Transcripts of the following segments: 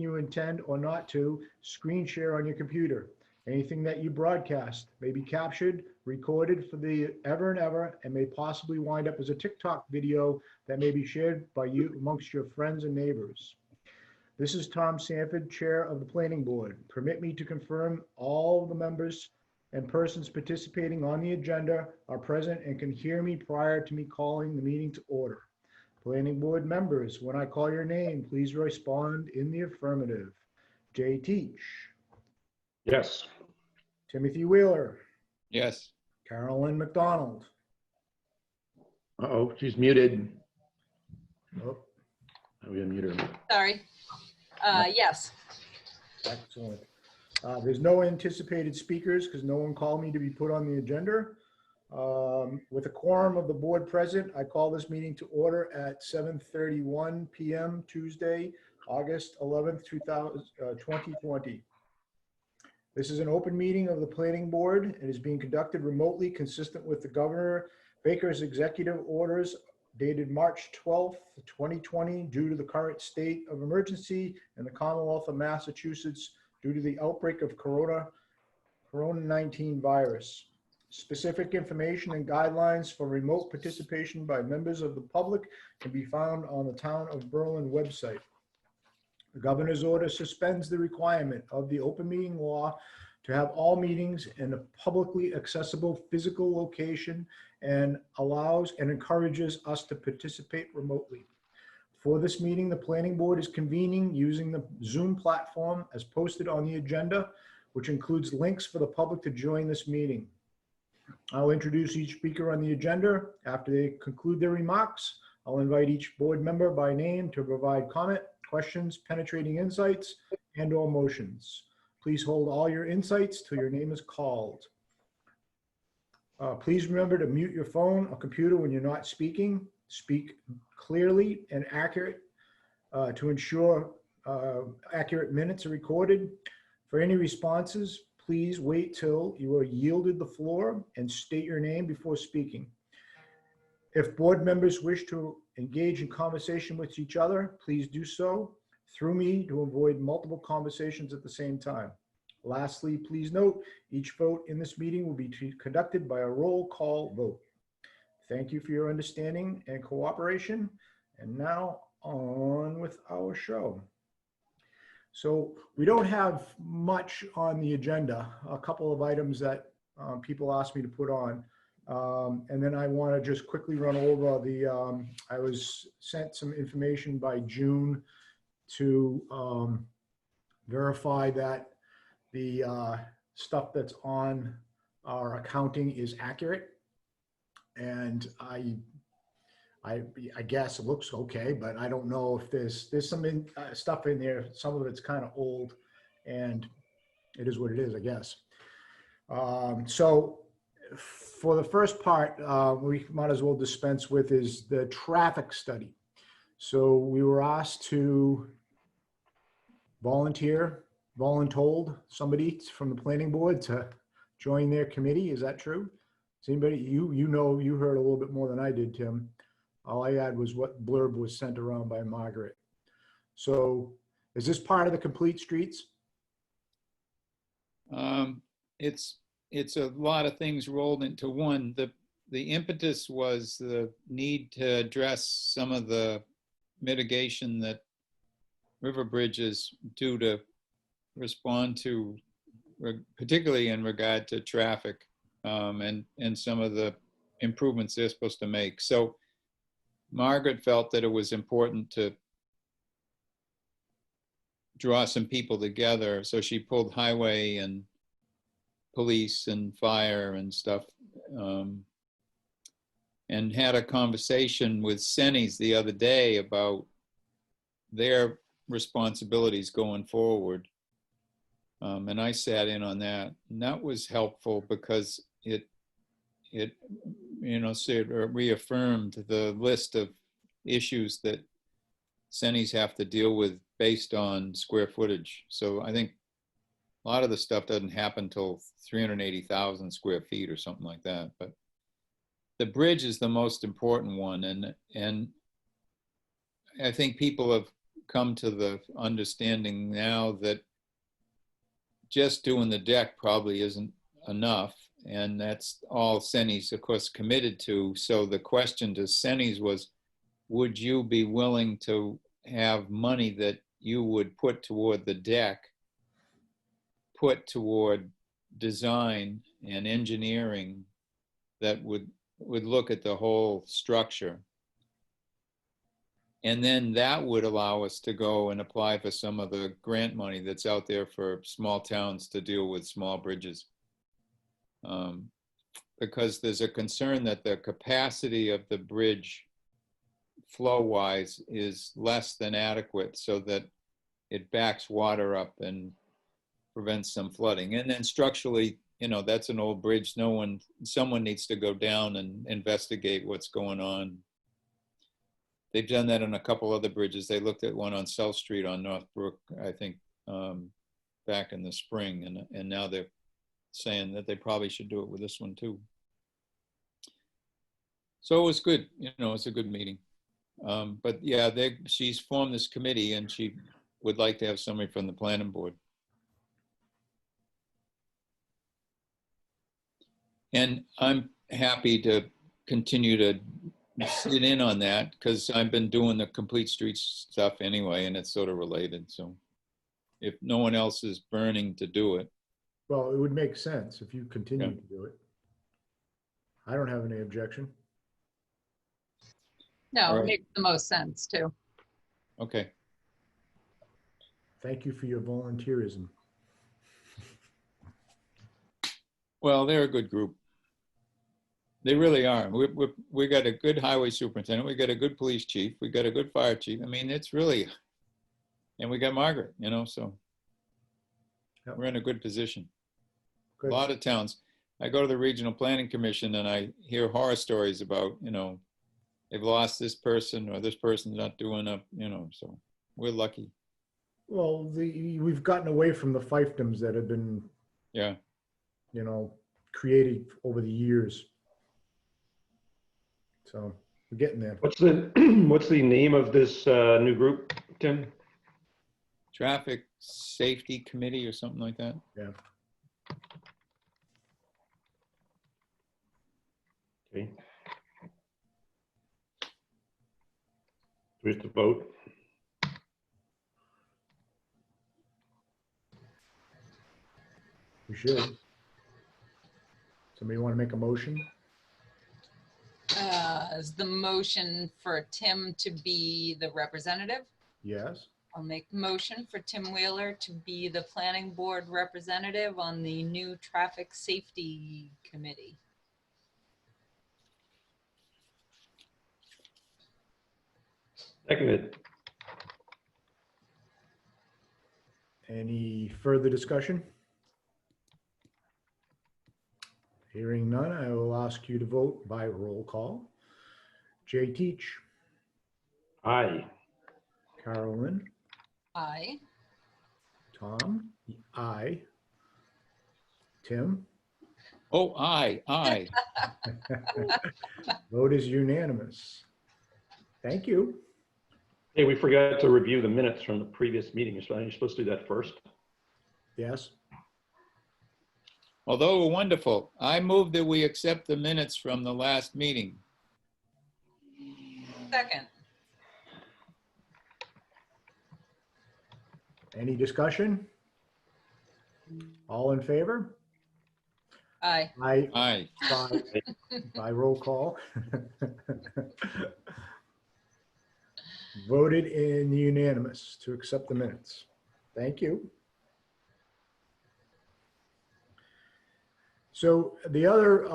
you intend or not to screen share on your computer. Anything that you broadcast may be captured, recorded for the ever and ever, and may possibly wind up as a TikTok video that may be shared by you amongst your friends and neighbors. This is Tom Sanford, Chair of the Planning Board. Permit me to confirm all the members and persons participating on the agenda are present and can hear me prior to me calling the meeting to order. Planning Board members, when I call your name, please respond in the affirmative. Jay Teach, Yes. Timothy Wheeler, Yes. Carolyn McDonald. Uh-oh, she's muted. Oh, We unmuted her. Sorry. Yes. excellent. There's no anticipated speakers because no one called me to be put on the agenda. With a quorum of the board present, I call this meeting to order at 7:31 p.m. Tuesday, August 11th, 2020. This is an open meeting of the planning board and is being conducted remotely consistent with the Governor Baker's executive orders dated March 12th, 2020, due to the current state of emergency in the Commonwealth of Massachusetts due to the outbreak of Corona-19 virus. Specific information and guidelines for remote participation by members of the public can be found on the Town of Berlin website. The governor's order suspends the requirement of the open meeting law to have all meetings in a publicly accessible physical location and allows and encourages us to participate remotely. For this meeting, the planning board is convening using the Zoom platform as posted on the agenda, which includes links for the public to join this meeting. I'll introduce each speaker on the agenda. After they conclude their remarks, I'll invite each board member by name to provide comment, questions, penetrating insights, and/or motions. Please hold all your insights till your name is called. Please remember to mute your phone or computer when you're not speaking. Speak clearly and accurate to ensure accurate minutes are recorded. For any responses, please wait till you are yielded the floor and state your name before speaking. If board members wish to engage in conversation with each other, please do so through me to avoid multiple conversations at the same time. Lastly, please note, each vote in this meeting will be conducted by a roll call vote. Thank you for your understanding and cooperation. And now on with our show. So we don't have much on the agenda, a couple of items that people asked me to put on. And then I want to just quickly run over the, I was sent some information by June to verify that the stuff that's on our accounting is accurate. And I guess it looks okay, but I don't know if there's some stuff in there. Some of it's kind of old, and it is what it is, I guess. So for the first part, we might as well dispense with is the traffic study. So we were asked to voluntold somebody from the planning board to join their committee. Is that true? Is anybody, you know, you heard a little bit more than I did, Tim. All I had was what blurb was sent around by Margaret. So is this part of the Complete Streets? It's a lot of things rolled into one. The impetus was the need to address some of the mitigation that River Bridges do to respond to, particularly in regard to traffic and some of the improvements they're supposed to make. So Margaret felt that it was important to draw some people together. So she pulled highway and police and fire and stuff, and had a conversation with Sennies the other day about their responsibilities going forward. And I sat in on that, and that was helpful because it reaffirmed the list of issues that Sennies have to deal with based on square footage. So I think a lot of the stuff doesn't happen till 380,000 square feet or something like that. But the bridge is the most important one. And I think people have come to the understanding now that just doing the deck probably isn't enough. And that's all Senni's, of course, committed to. So the question to Senni's was, would you be willing to have money that you would put toward the deck, put toward design and engineering that would look at the whole structure? And then that would allow us to go and apply for some of the grant money that's out there for small towns to deal with small bridges. Because there's a concern that the capacity of the bridge flow-wise is less than adequate, so that it backs water up and prevents some flooding. And then structurally, you know, that's an old bridge. Someone needs to go down and investigate what's going on. They've done that on a couple other bridges. They looked at one on South Street on Northbrook, I think, back in the spring, and now they're saying that they probably should do it with this one too. So it was good, you know, it's a good meeting. But yeah, she's formed this committee, and she would like to have somebody from the planning board. And I'm happy to continue to sit in on that, because I've been doing the complete streets stuff anyway, and it's sort of related. So if no one else is burning to do it. Well, it would make sense if you continue Yeah. to do it. I don't have any objection. No, All it right. makes the most sense too. Okay. Thank you for your volunteerism. Well, they're a good group. They really are. We got a good highway superintendent. We got a good police chief. We got a good fire chief. I mean, it's really, and we got Margaret, you know, so Yep. we're in a good position. Good. A lot of towns. I go to the Regional Planning Commission and I hear horror stories about, you know, they've lost this person or this person's not doing up, you know, so we're lucky. Well, we've gotten away from the fiefdoms that have been, Yeah. you know, created over the years. So we're getting there. What's the, what's the name of this new group, Tim? Traffic Safety Committee or something like that. Yeah. Okay. Do we have to vote? We should. Somebody want to make a motion? Is the motion for Tim to be the representative? Yes. I'll make the motion for Tim Wheeler to be the planning board representative on the new traffic safety committee. Seconded. Any further discussion? Hearing none, I will ask you to vote by roll call. Jay Teach, Aye. Carolyn, Aye. Tom, aye. Tim, Oh, aye. vote is unanimous. Thank you. Hey, we forgot to review the minutes from the previous meeting. So you're supposed to do that first. Yes, Although wonderful, I move that we accept the minutes from the last meeting. Second. any discussion? All in favor? Aye. Aye. By roll call. Voted in unanimous to accept the minutes. Thank you. So the other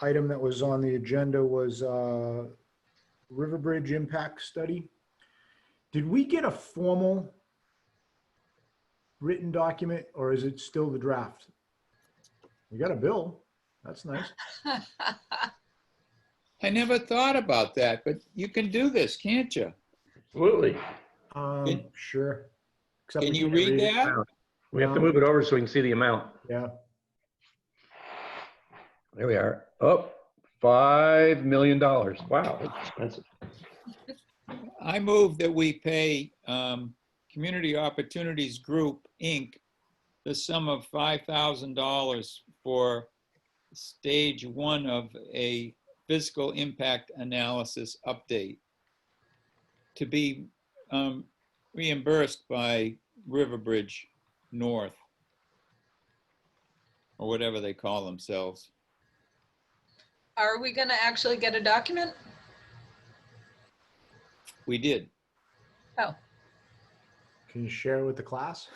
item that was on the agenda was River Bridge impact study. Did we get a formal written document, or is it still the draft? We got a bill. That's nice. I never thought about that, but you can do this, can't you? Absolutely. Sure. Except Can we you can't read it. that? We have to move it over so we can see the amount. Yeah. There we are. Oh, $5 million. Wow. That's expensive. I move that we pay Community Opportunities Group, Inc., the sum of $5,000 for stage 1 of a fiscal impact analysis update to be reimbursed by Riverbridge North, or whatever they call themselves. Are we gonna actually get a document? We did. Oh. Can you share it with the class?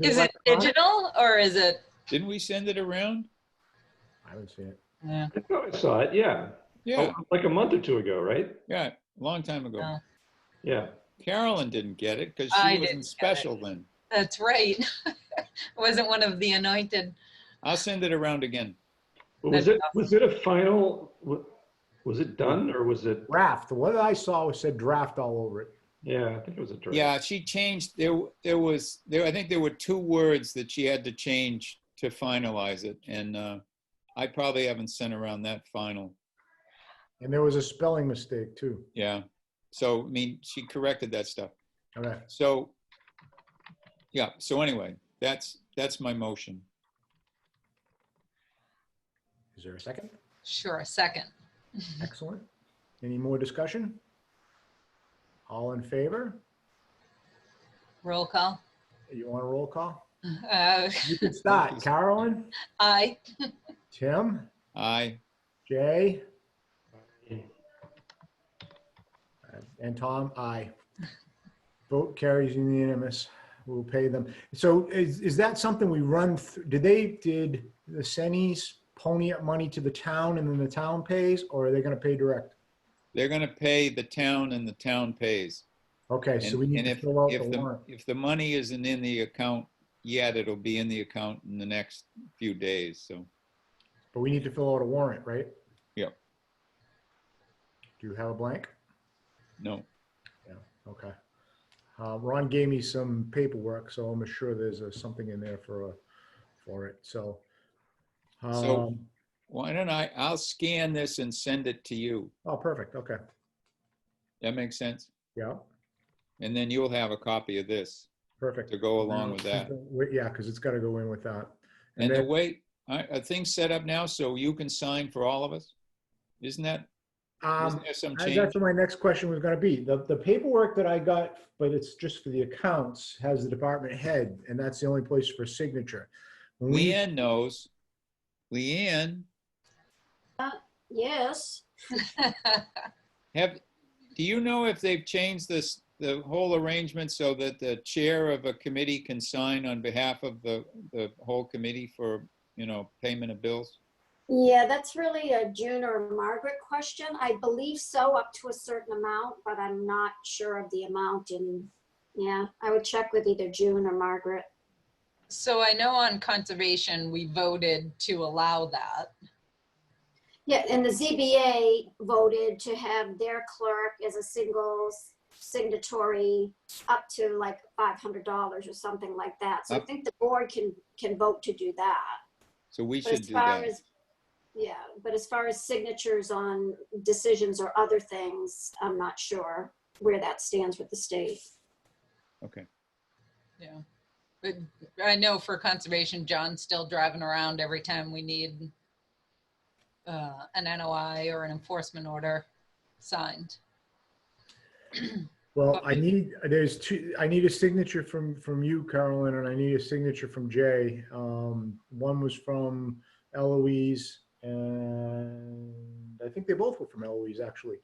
Is it digital or is it? Didn't we send it around? I haven't seen it. Yeah. I thought I saw it, yeah. Yeah, Oh, like a month or two ago, right? yeah, a long time ago. Oh. Yeah. Carolyn didn't get it because I she didn't wasn't get special then. That's right. Wasn't one of the anointed. I'll send it around again. But That's was it a final, was it done or was it, Draft. What I saw was said draft all over it. yeah, I think it was a draft. Yeah, she changed, I think there were 2 words that she had to change to finalize it. And I probably haven't sent around that final. And there was a spelling mistake too. Yeah. So, I mean, she corrected that stuff. Okay. So, yeah, so anyway, that's my motion. Is there a second? Sure, a second. Excellent. Any more discussion? All in favor? Roll call. You want a roll call? Uh, You can start. Carolyn, Aye. Tim, Aye. Jay, and Tom, aye. Vote carries unanimous. We'll pay them. So is that something we run, did the Sennies pony up money to the town and then the town pays, or are they gonna pay direct? They're gonna pay the town and the town pays. Okay, so we And need to if, fill out the if the, warrant. if the money isn't in the account yet, it'll be in the account in the next few days, so. But we need to fill out a warrant, right? Yep. Do you have a blank? No. Okay. Ron gave me some paperwork, so I'm sure there's something in there for it. So, So- Why don't I'll scan this and send it to you. oh, perfect. Okay. That makes sense? Yeah, And then you'll have a copy of this perfect. to go along with that. Yeah, because it's got to go in with that. And the then- way, are things set up now so you can sign for all of us? Isn't there some change? That's what my next question was going to be. The paperwork that I got, but it's just for the accounts, has the department head, and that's the only place for signature. When we- Leanne knows. Leanne, Yes, do you know if they've changed the whole arrangement so that the chair of a committee can sign on behalf of the whole committee for, payment of bills? yeah, that's really a June or Margaret question. I believe so, up to a certain amount, but I'm not sure of the amount. And yeah, I would check with either June or Margaret. So I know on conservation, we voted to allow that. Yeah, and the ZBA voted to have their clerk as a single signatory up to like $500 or something like that. So I think the board can vote to do that. So we But should as do far that. as, yeah, but as far as signatures on decisions or other things, I'm not sure where that stands with the state. Okay. Yeah. But I know for conservation, John's still driving around every time we need an NOI or an enforcement order signed. Well, I need a signature from you, Carolyn, and I need a signature from Jay. One was from Eloise, and I think they both were from Eloise, actually.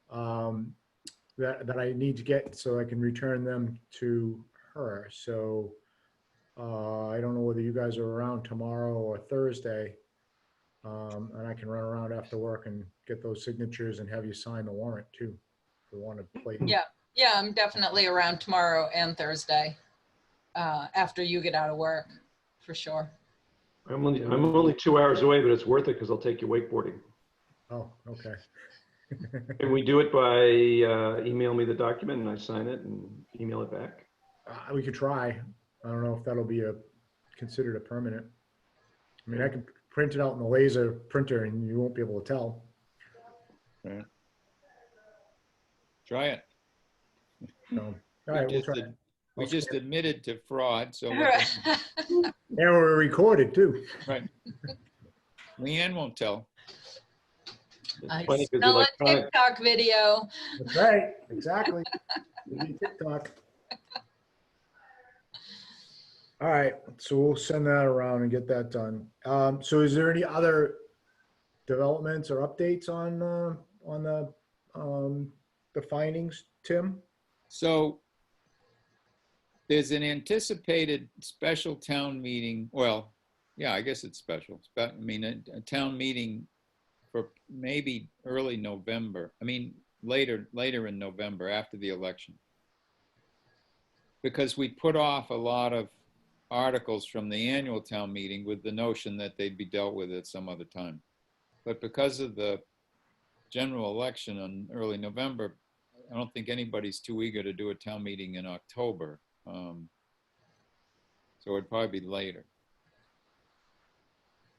That I need to get so I can return them to her. So I don't know whether you guys are around tomorrow or Thursday. And I can run around after work and get those signatures and have you sign the warrant too. If you want to play. Yeah. Yeah, I'm definitely around tomorrow and Thursday after you get out of work, for sure. I'm only 2 hours away, but it's worth it because I'll take you wakeboarding. Oh, okay. Can we do it by email me the document and I sign it and email it back? We could try. I don't know if that'll be considered a permanent. I mean, I can print it out in the laser printer and you won't be able to tell. Right. Try it. So, all right, we'll try. We just admitted to fraud, so And we're recorded too. right. Leanne won't tell. I funny 'cause smell a electronic- TikTok video. That's right, exactly. We need TikTok. All right, so we'll send that around and get that done. So is there any other developments or updates on the findings, Tim? So there's an anticipated special town meeting. Well, yeah, I guess it's special. I mean, a town meeting for maybe early November. I mean, later in November after the election. Because we put off a lot of articles from the annual town meeting with the notion that they'd be dealt with at some other time. But because of the general election in early November, I don't think anybody's too eager to do a town meeting in October. So it'd probably be later.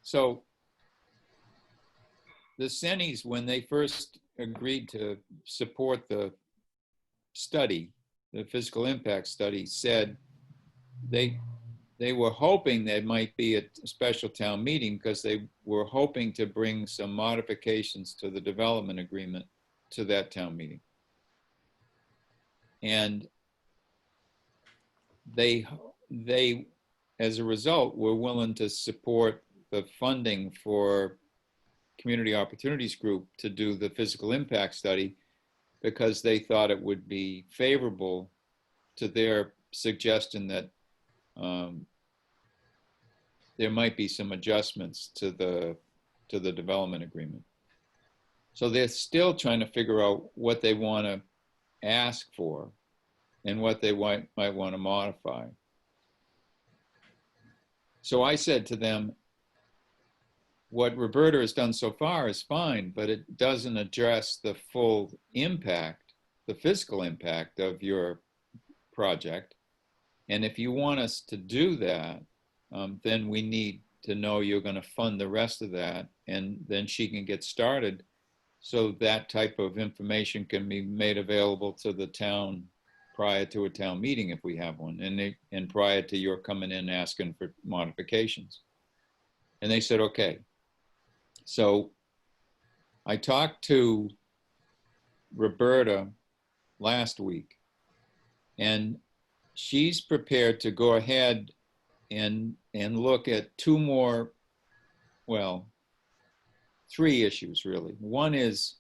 So the Sennies, when they first agreed to support the study, the physical impact study, said they were hoping there might be a special town meeting because they were hoping to bring some modifications to the development agreement to that town meeting. And they, as a result, were willing to support the funding for Community Opportunities Group to do the physical impact study because they thought it would be favorable to their suggestion that there might be some adjustments to the development agreement. So they're still trying to figure out what they want to ask for and what they might want to modify. So I said to them, what Roberta has done so far is fine, but it doesn't address the full impact, the fiscal impact of your project. And if you want us to do that, then we need to know you're going to fund the rest of that, and then she can get started so that type of information can be made available to the town prior to a town meeting if we have one, and prior to your coming in asking for modifications. And they said, okay. So I talked to Roberta last week, and she's prepared to go ahead and look at three issues really. One is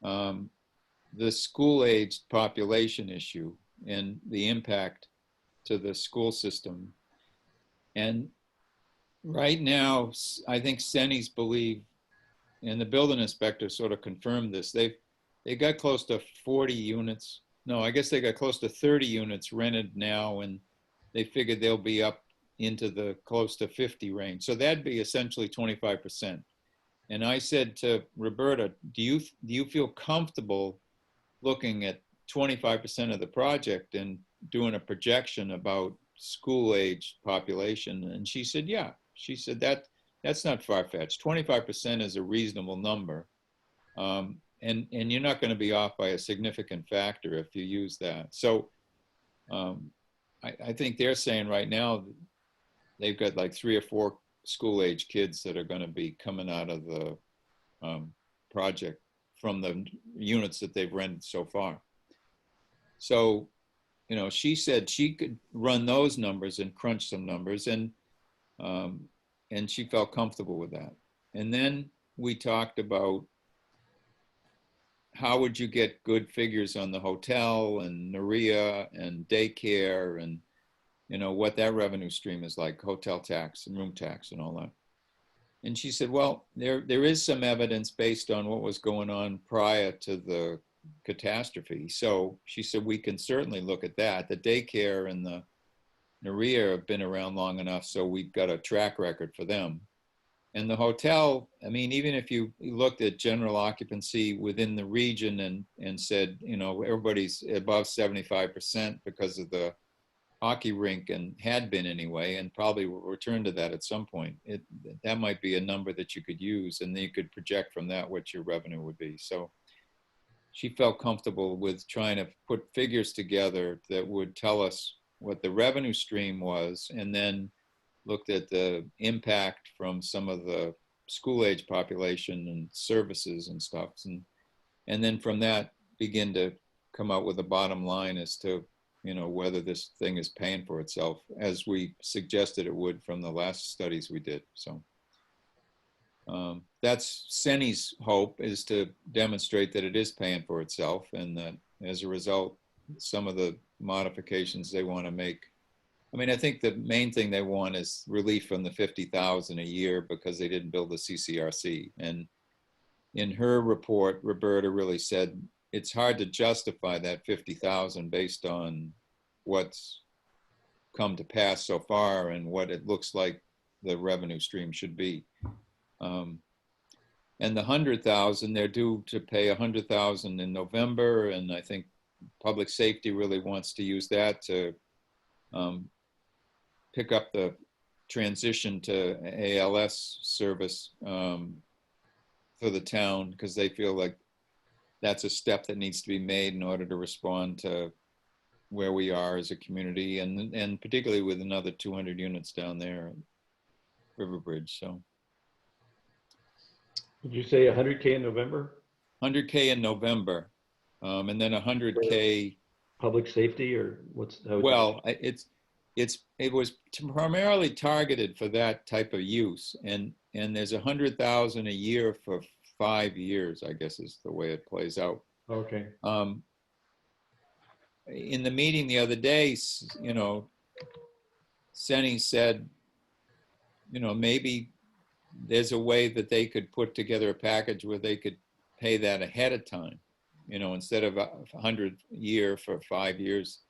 the school-aged population issue and the impact to the school system. And right now, I think Sennies believe, and the building inspector sort of confirmed this, they got close to 40 units. No, I guess they got close to 30 units rented now, and they figured they'll be up into the close to 50 range. So that'd be essentially 25%. And I said to Roberta, do you feel comfortable looking at 25% of the project and doing a projection about school-age population? And she said, yeah. She said that's not far-fetched. 25% is a reasonable number. And you're not going to be off by a significant factor if you use that. So I think they're saying right now they've got like 3 or 4 school-age kids that are going to be coming out of the project from the units that they've rented so far. So, she said she could run those numbers and crunch some numbers, and she felt comfortable with that. And then we talked about how would you get good figures on the hotel and Naria and daycare and what that revenue stream is like, hotel tax and room tax and all that. And she said, well, there is some evidence based on what was going on prior to the catastrophe. So she said, we can certainly look at that. The daycare and the Naria have been around long enough, so we've got a track record for them. And the hotel, I mean, even if you looked at general occupancy within the region and said, everybody's above 75% because of the hockey rink, and had been anyway, and probably will return to that at some point. That might be a number that you could use, and then you could project from that what your revenue would be. So she felt comfortable with trying to put figures together that would tell us what the revenue stream was, and then looked at the impact from some of the school age population and services and stuff. And then from that begin to come out with a bottom line as to, you know, whether this thing is paying for itself, as we suggested it would from the last studies we did. So that's CENI's hope, is to demonstrate that it is paying for itself, and that as a result, some of the modifications they want to make. I mean, I think the main thing they want is relief from the 50,000 a year because they didn't build the CCRC. And in her report, Roberta really said it's hard to justify that 50,000 based on what's come to pass so far and what it looks like the revenue stream should be. And the 100,000, they're due to pay 100,000 in November, and I think public safety really wants to use that to pick up the transition to ALS service for the town, because they feel like that's a step that needs to be made in order to respond to where we are as a community, and particularly with another 200 units down there at Riverbridge. So Did you say 100K in November? 100K in November, and then 100K. Public safety, or what's? Well, it was primarily targeted for that type of use, and there's 100,000 a year for 5 years, I guess is the way it plays out. Okay. In the meeting the other day, you know, CENI said, you know, maybe there's a way that they could put together a package where they could pay that ahead of time, you know, instead of 100 a year for 5 years.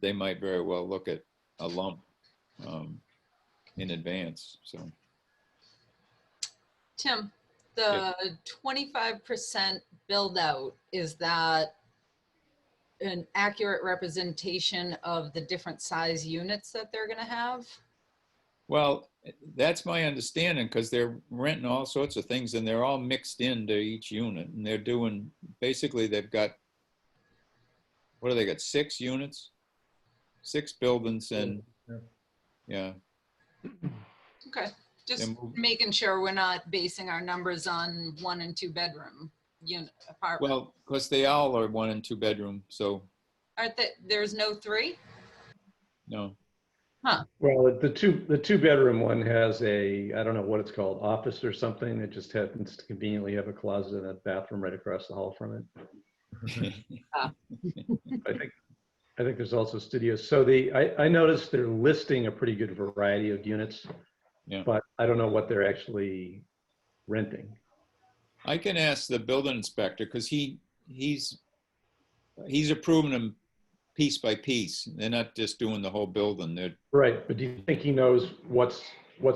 They might very well look at a lump in advance. So, Tim, the 25% build out, is that an accurate representation of the different size units that they're going to have? well, that's my understanding, because they're renting all sorts of things and they're all mixed into each unit, and they're doing, basically they've got, what do they got, 6 units? 6 buildings, and yeah. Okay, just And making sure we're not basing our numbers on 1 and 2 bedroom unit apartment. well, because they all are 1 and 2 bedroom, so Aren't there, there's no 3? no. Well, the two bedroom one has a, I don't know what it's called, office or something. It just happens to conveniently have a closet and a bathroom right across the hall from it. I think there's also studios. So I noticed they're listing a pretty good variety of units, Yeah. but I don't know what they're actually renting. I can ask the building inspector, because he's approving them piece by piece. They're not just doing the whole building. They're, Right, but do you think he knows what's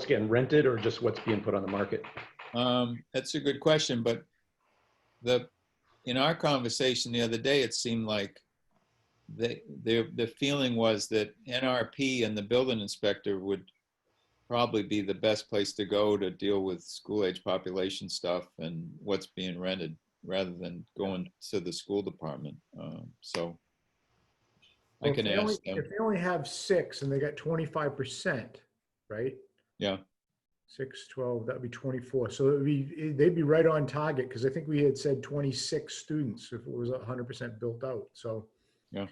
getting rented or just what's being put on the market? that's a good question, but in our conversation the other day, it seemed like the feeling was that NRP and the building inspector would probably be the best place to go to deal with school age population stuff and what's being rented, rather than going to the school department. So I can ask them. If they only have 6 and they got 25%, right? Yeah. 6, 12, that'd be 24. So they'd be right on target, because I think we had said 26 students if it was 100% built out. So yeah,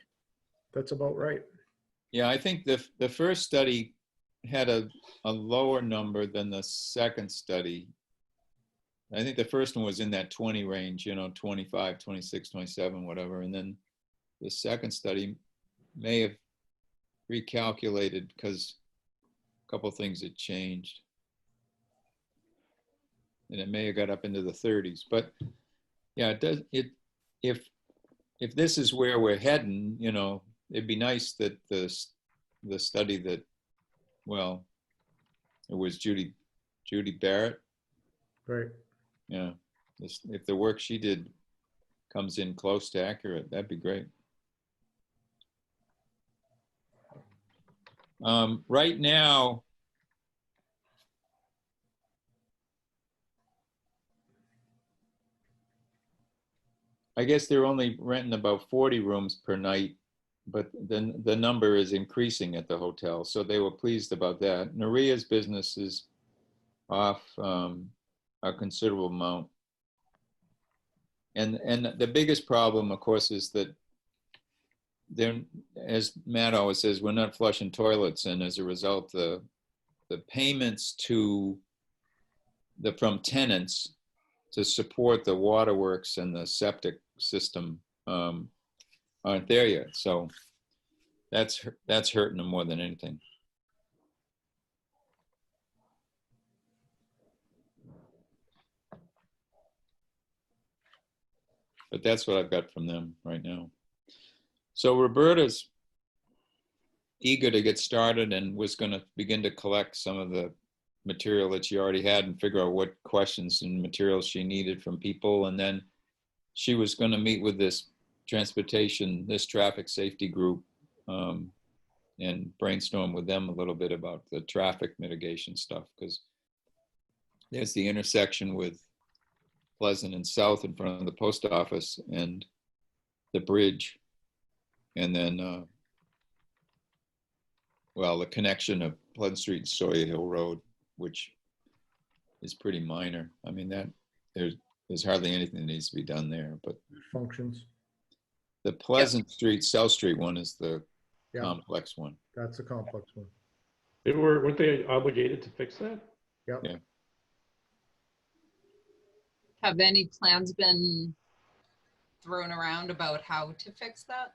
that's about right. Yeah, I think the first study had a lower number than the second study. I think the first one was in that 20 range, you know, 25, 26, 27, whatever. And then the second study may have recalculated because a couple of things had changed. And it may have got up into the 30s. But yeah, it does. If this is where we're heading, you know, it'd be nice that the study that, well, it was Judy Barrett. Right. Yeah. If the work she did comes in close to accurate, that'd be great. Right now, I guess they're only renting about 40 rooms per night, but then the number is increasing at the hotel. So they were pleased about that. Naria's business is off a considerable amount. And the biggest problem, of course, is that they're, as Matt always says, we're not flushing toilets. And as a result, the payments to from tenants to support the waterworks and the septic system aren't there yet. So that's hurting them more than anything. But that's what I've got from them right now. So Roberta's eager to get started and was going to begin to collect some of the material that she already had and figure out what questions and materials she needed from people. And then she was going to meet with this traffic safety group and brainstorm with them a little bit about the traffic mitigation stuff, because there's the intersection with Pleasant and South in front of the post office and the bridge. And then, well, the connection of Pleasant Street and Sawyer Hill Road, which is pretty minor. I mean, that there's hardly anything that needs to be done there, but Functions. the Pleasant Street, South Street one is the Yeah, complex one. that's a complex one. Weren't they obligated to fix that? Yep. Yeah. Have any plans been thrown around about how to fix that?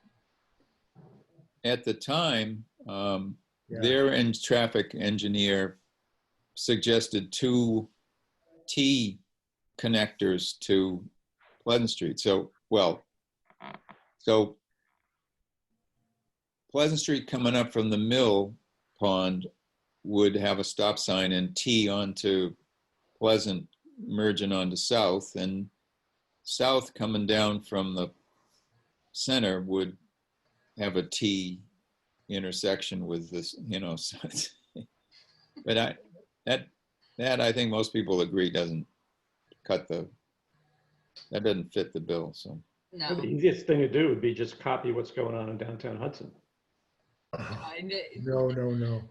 At the time, Yeah. their traffic engineer suggested 2 T connectors to Pleasant Street. So Pleasant Street coming up from the mill pond would have a stop sign and T onto Pleasant, merging onto South, and South coming down from the center would have a T intersection with this, you know. So but that I think most people agree doesn't that doesn't fit the bill. So No. The easiest thing to do would be just copy what's going on in downtown Hudson. No.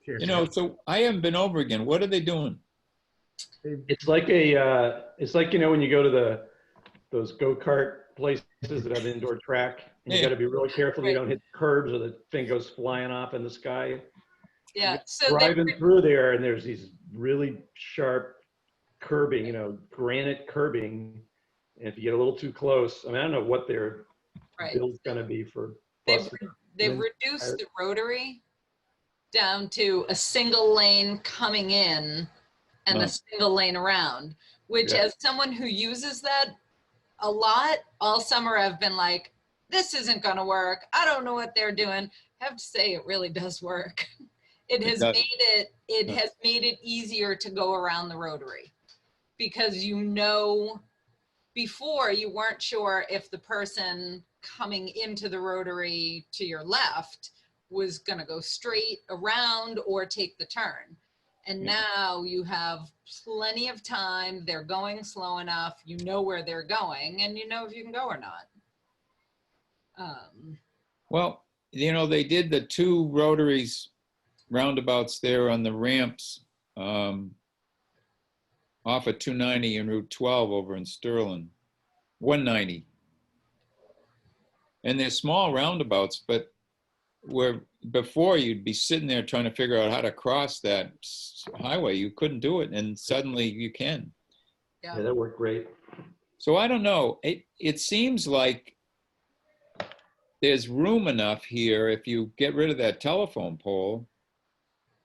you know, so I haven't been over again. What are they doing? It's like you know, when you go to those go-kart places that have indoor track, and you got to be really careful you don't hit curbs or the thing goes flying off in the sky. Yeah, so Driving through there, and there's these really sharp curbing, you know, granite curbing. And if you get a little too close, I mean, I don't know what their bill's going to be for buses. they've reduced the rotary down to a single lane coming in and a single lane around, which as someone who uses that a lot all summer, I've been like, this isn't going to work. I don't know what they're doing. I have to say it really does work. It has made it easier to go around the rotary, because you know, before you weren't sure if the person coming into the rotary to your left was going to go straight around or take the turn. And now you have plenty of time. They're going slow enough. You know where they're going, and you know if you can go or not. Well, you know, they did the 2 rotaries roundabouts there on the ramps off of 290 and Route 12 over in Sterling, 190. And they're small roundabouts, but where before you'd be sitting there trying to figure out how to cross that highway, you couldn't do it, and suddenly you can. Yeah, that worked great. So I don't know. It seems like there's room enough here, if you get rid of that telephone pole,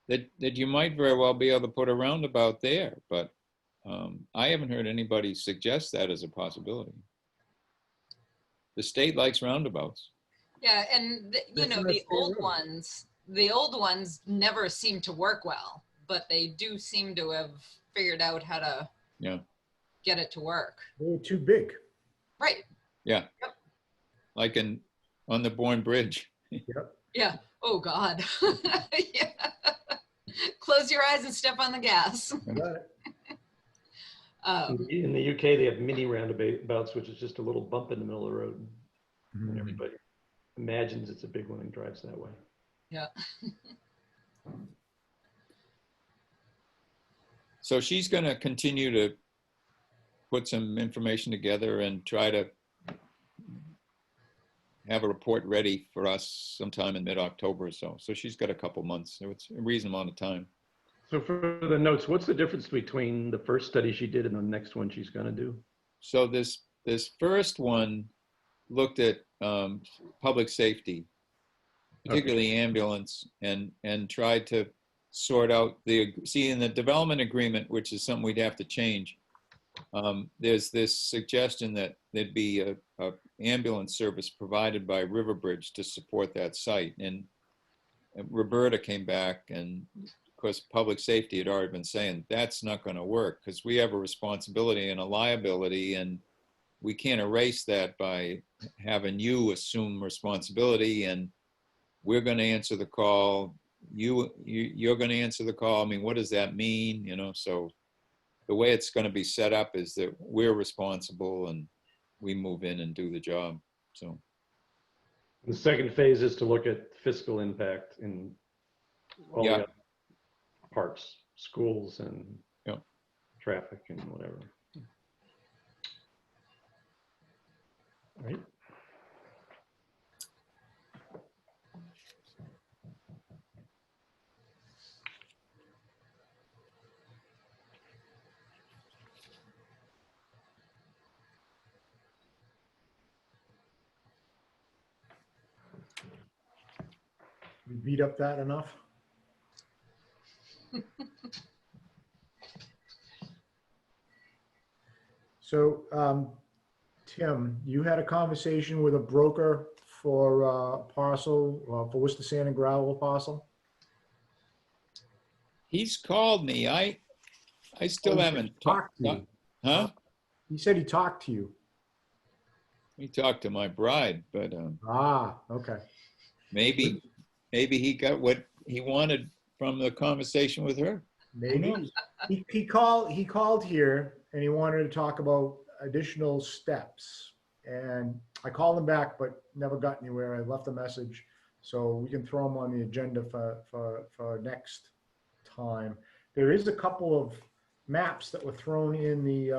that you might very well be able to put a roundabout there. But I haven't heard anybody suggest that as a possibility. The state likes roundabouts. Yeah, and you know, the old ones never seem to work well, but they do seem to have figured out how to get it to work. They're too big. Right. Yeah. Yep. Like on the Bourne Bridge. Yep. Yeah. Oh God. Yeah. Close your eyes and step on the gas. I got it. In the UK, they have mini roundabouts, which is just a little bump in the middle of the road. And everybody imagines it's a big one and drives that way. Yeah. So she's going to continue to put some information together and try to have a report ready for us sometime in mid-October or so. So she's got a couple months. So it's a reasonable amount of time. So for the notes, what's the difference between the first study she did and the next one she's going to do? So this first one looked at public safety, particularly ambulance, and tried to sort out in the development agreement, which is something we'd have to change. There's this suggestion that there'd be a ambulance service provided by Riverbridge to support that site. And Roberta came back, and of course, public safety had already been saying that's not going to work because we have a responsibility and a liability, and we can't erase that by having you assume responsibility, and we're going to answer the call. You're going to answer the call. I mean, what does that mean? You know, so the way it's going to be set up is that we're responsible and we move in and do the job. So The second phase is to look at fiscal impact in all the other parts, schools and traffic and whatever. All right. We beat up that enough? So, Tim, you had a conversation with a broker for parcel, for Worcester Sand and Gravel parcel? he's called me. I still haven't talked to you. Huh? He said he talked to you. He talked to my bride, but Okay. maybe he got what he wanted from the conversation with her. Maybe. He called here and he wanted to talk about additional steps. And I called him back, but never got anywhere. I left a message. So we can throw him on the agenda for next time. There is a couple of maps that were thrown in the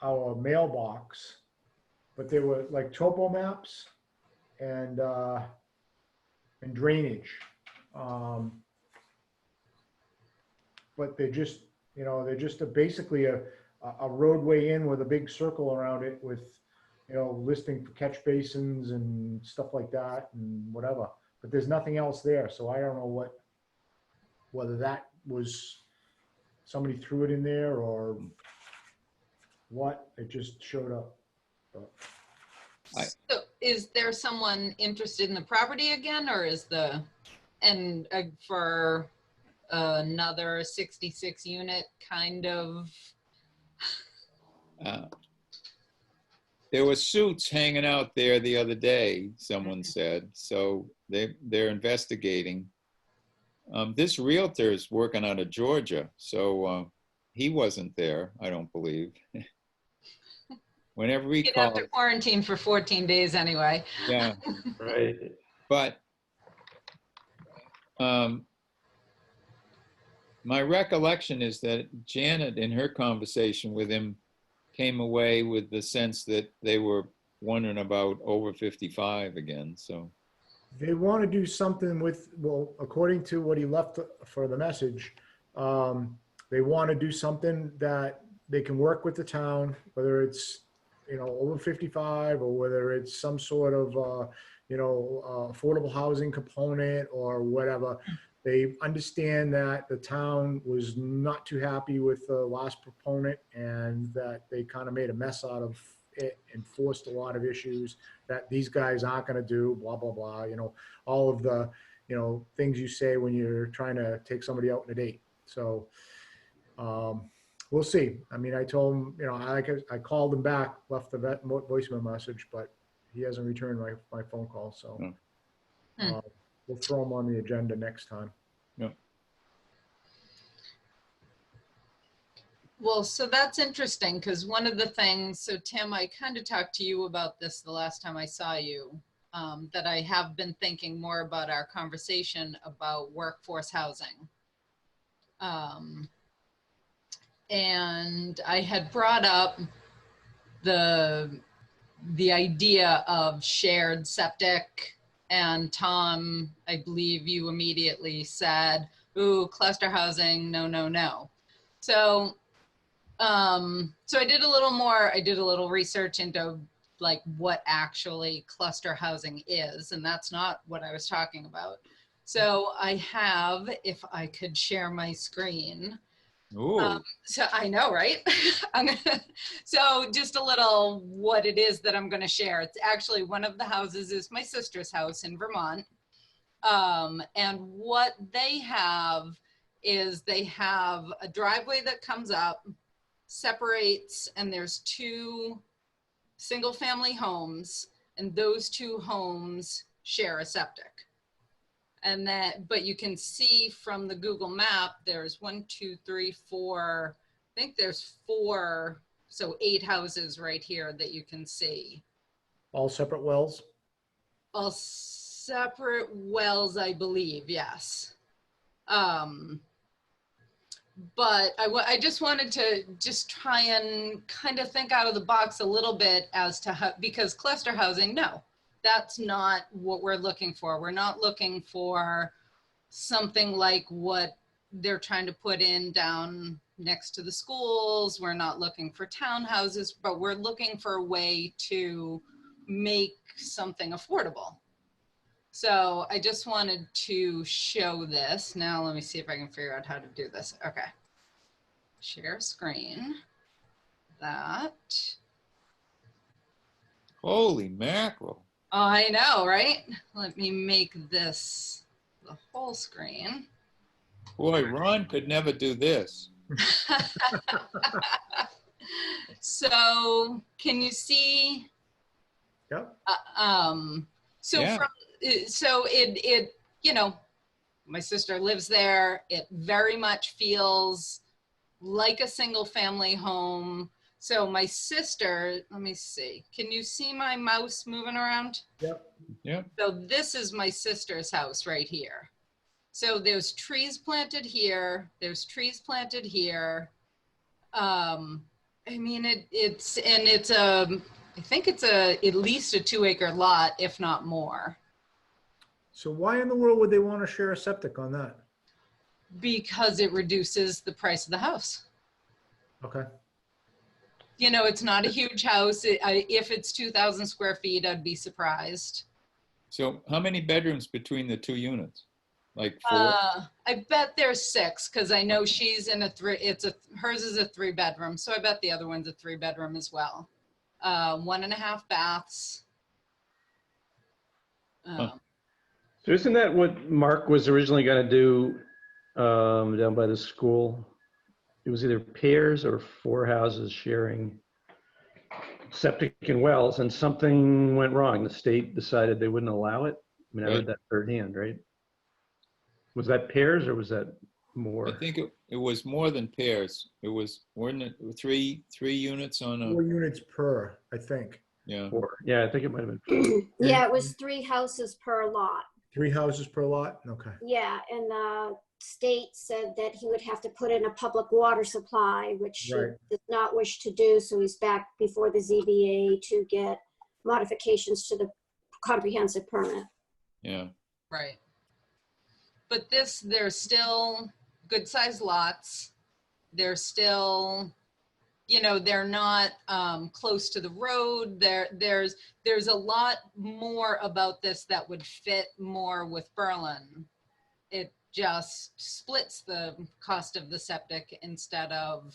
our mailbox, but they were like topo maps and drainage. But they're just, basically a roadway in with a big circle around it with, listing for catch basins and stuff like that and whatever. But there's nothing else there. So I don't know whether that was somebody threw it in there or what. It just showed up. But So is there someone interested in the property again, or is for another 66 unit kind of? There were suits hanging out there the other day, someone said. So they're investigating. This realtor is working out of Georgia, so he wasn't there, I don't believe. Whenever he You'd have called, to quarantine for 14 days anyway. yeah. Right. But my recollection is that Janet, in her conversation with him, came away with the sense that they were wondering about over 55 again. So they want to do something with, well, according to what he left for the message, they want to do something that they can work with the town, whether it's, over 55 or whether it's some sort of, affordable housing component or whatever. They understand that the town was not too happy with the last proponent and that they kind of made a mess out of it and forced a lot of issues that these guys aren't going to do, blah, blah, blah. All of the, things you say when you're trying to take somebody out on a date. So we'll see. I mean, I told him, I called him back, left the voicemail message, but he hasn't returned my phone call. So we'll throw him on the agenda next time. yeah. Well, so that's interesting because one of the things, so Tim, I kind of talked to you about this the last time I saw you, that I have been thinking more about our conversation about workforce housing. And I had brought up the idea of shared septic, and Tom, I believe you immediately said, ooh, cluster housing, no, no, no. So so I did a little research into like what actually cluster housing is, and that's not what I was talking about. So I have, if I could share my screen. Ooh, So I know, right? So just a little what it is that I'm going to share. It's actually one of the houses is my sister's house in Vermont. And what they have is they have a driveway that comes up, separates, and there's two single family homes, and those two homes share a septic. And that, but you can see from the Google map, there's 1, 2, 3, 4, I think there's 4, so 8 houses right here that you can see. All separate wells? All separate wells, I believe, yes. But I just wanted to just try and kind of think out of the box a little bit as to how, because cluster housing, no, that's not what we're looking for. We're not looking for something like what they're trying to put in down next to the schools. We're not looking for townhouses, but we're looking for a way to make something affordable. So I just wanted to show this. Now let me see if I can figure out how to do this. Okay. Share screen. That. holy mackerel. I know, right? Let me make this the whole screen. Boy, Ron could never do this. So can you see? Yep. So Yeah. so it, you know, my sister lives there. It very much feels like a single family home. So my sister, let me see, can you see my mouse moving around? Yep. Yep. So this is my sister's house right here. So there's trees planted here. There's trees planted here. I mean, it's I think it's at least a 2-acre lot, if not more. So why in the world would they want to share a septic on that? Because it reduces the price of the house. Okay. You know, it's not a huge house. If it's 2,000 square feet, I'd be surprised. So how many bedrooms between the 2 units? Like 4? I bet there's 6 because I know she's in a 3. Hers is a 3-bedroom, so I bet the other one's a 3-bedroom as well. 1.5 baths. So isn't that what Mark was originally going to do down by the school? It was either pairs or 4 houses sharing septic and wells, and something went wrong. The state decided they wouldn't allow it. I mean, I heard that firsthand, right? Was that pairs or was that more? I think it was more than pairs. It was, weren't it 3 units on 4 a, units per, I think. yeah. 4. Yeah, I think it might have been 4. Yeah, it was 3 houses per lot. 3 houses per lot? Okay. Yeah, and the state said that he would have to put in a public water supply, which he Right. did not wish to do. So he's back before the ZBA to get modifications to the comprehensive permit. Yeah. Right. But there's still good sized lots. They're still, you know, they're not close to the road. There's a lot more about this that would fit more with Berlin. It just splits the cost of the septic instead of,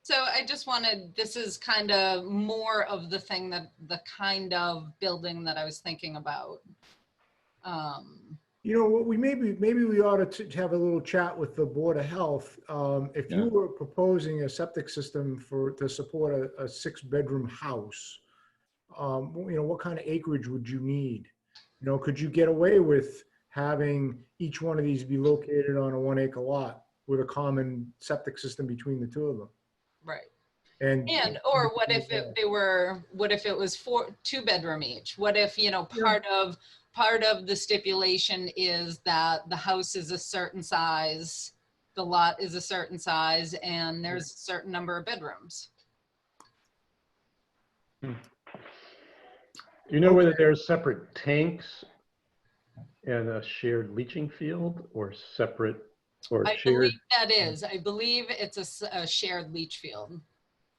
so I just wanted, this is kind of more of the thing that the kind of building that I was thinking about. You know, what maybe we ought to have a little chat with the Board of Health. If you Yeah. were proposing a septic system to support a 6-bedroom house, you know, what kind of acreage would you need? You know, could you get away with having each one of these be located on a 1-acre lot? with a common septic system between the two of them. Right. And Or what if what if it was 2-bedroom each? What if, part of the stipulation is that the house is a certain size, the lot is a certain size, and there's a certain number of bedrooms. Do you know whether there's separate tanks and a shared leaching field, or separate, or I shared, believe that is. I believe it's a shared leach field.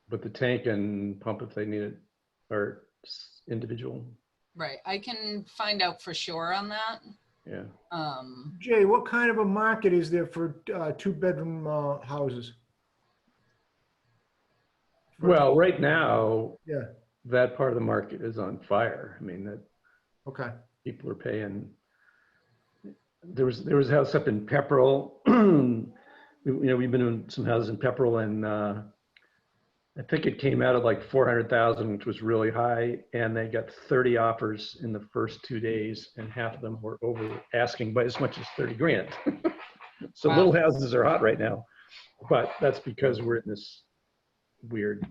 but the tank and pump, if they need it, are individual? Right. I can find out for sure on that. Yeah. Jay, what kind of a market is there for 2-bedroom houses? Well, right now, Yeah, that part of the market is on fire. I mean, that okay. people are paying. There was a house up in Pepperell. We've been doing some houses in Pepperell, and I think it came out at like 400,000, which was really high. And they got 30 offers in the first 2 days, and half of them were over asking by as much as 30 grand. So Wow. little houses are hot right now, but that's because we're in this weird,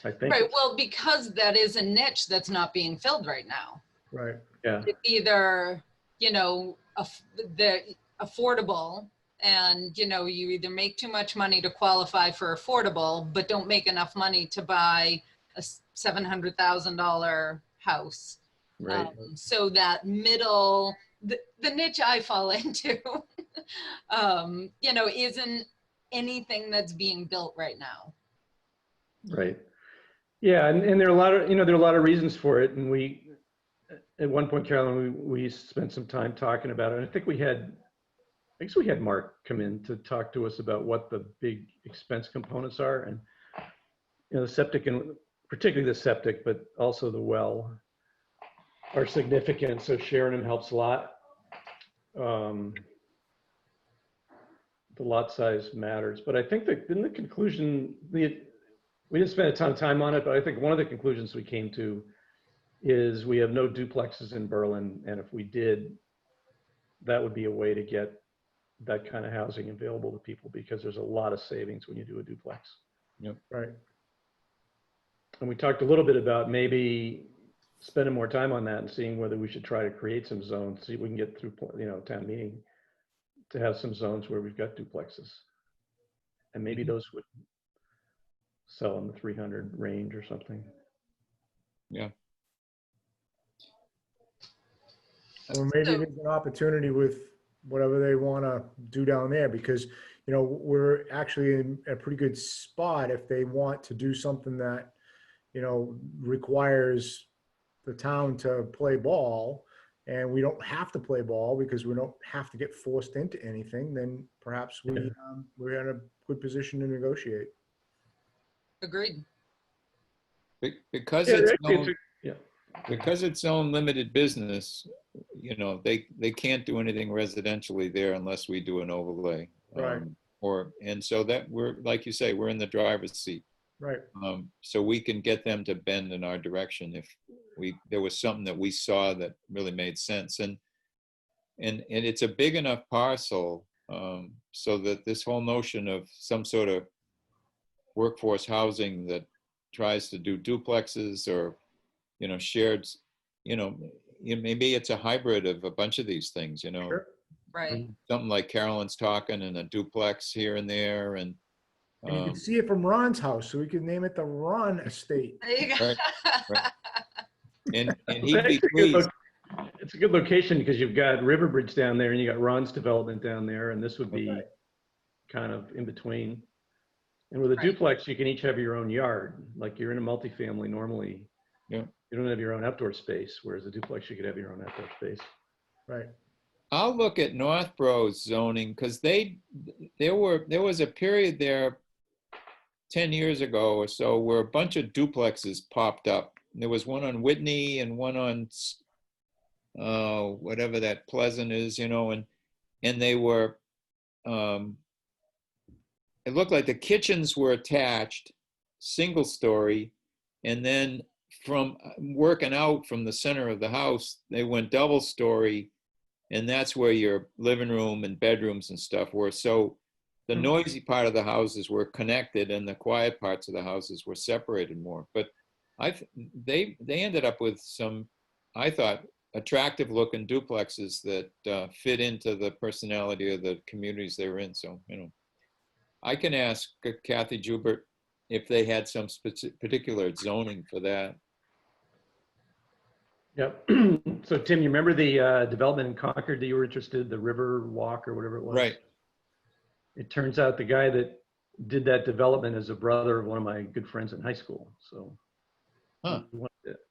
I think. Right. Well, because that is a niche that's not being filled right now. Right. Yeah. It's either, the affordable, and, you either make too much money to qualify for affordable, but don't make enough money to buy a $700,000 house. Right. So that middle, the niche I fall into, isn't anything that's being built right now. Right. Yeah, and there are a lot of, there are a lot of reasons for it. And we, at one point, Carolyn, we spent some time talking about it. And I think we had Mark come in to talk to us about what the big expense components are. And, the septic, and particularly the septic, but also the well, are significant. So sharing them helps a lot. The lot size matters. But I think that in the conclusion, we didn't spend a ton of time on it, but I think one of the conclusions we came to is we have no duplexes in Berlin. And if we did, that would be a way to get that kind of housing available to people, because there's a lot of savings when you do a duplex. Yep. Right. And we talked a little bit about maybe spending more time on that and seeing whether we should try to create some zones, see if we can get through, town meeting, to have some zones where we've got duplexes. And maybe those would sell in the 300 range or something. Yeah. Or maybe there's an opportunity with whatever they want to do down there, because, we're actually in a pretty good spot if they want to do something that, requires the town to play ball, and we don't have to play ball because we don't have to get forced into anything, then perhaps we're in a good position to negotiate. Agreed. Because Yeah, it's actually, own, because it's own limited business, they can't do anything residentially there unless we do an overlay. Right. And so that we're, like you say, we're in the driver's seat. Right. So we can get them to bend in our direction if there was something that we saw that really made sense. And it's a big enough parcel so that this whole notion of some sort of workforce housing that tries to do duplexes or, shared, maybe it's a hybrid of a bunch of these things, Sure. Right. something like Carolyn's talking, and a duplex here and there. And And you can see it from Ron's house, so we could name it the Ron Estate. There you go. Right. and It's he'd be actually a good pleased. it's a good location because you've got Riverbridge down there and you got Ron's development down there, and this would be Okay. kind of in between. And with a Right. duplex, you can each have your own yard. Like you're in a multifamily normally. Yeah. You don't have your own outdoor space, whereas a duplex, you could have your own outdoor space. Right. I'll look at Northborough's zoning, because there was a period there 10 years ago or so where a bunch of duplexes popped up. There was one on Whitney and one on whatever that Pleasant is, and they were, it looked like the kitchens were attached, single story, and then from working out from the center of the house, they went double story, and that's where your living room and bedrooms and stuff were. So the noisy part of the houses were connected and the quiet parts of the houses were separated more. But they ended up with some, I thought, attractive looking duplexes that fit into the personality of the communities they were in. So, you know, I can ask Kathy Joubert if they had some particular zoning for that. Yep. So Tim, you remember the development in Concord that you were interested in, the River Walk or whatever it was? Right. It turns out the guy that did that development is a brother of one of my good friends in high school. So Huh.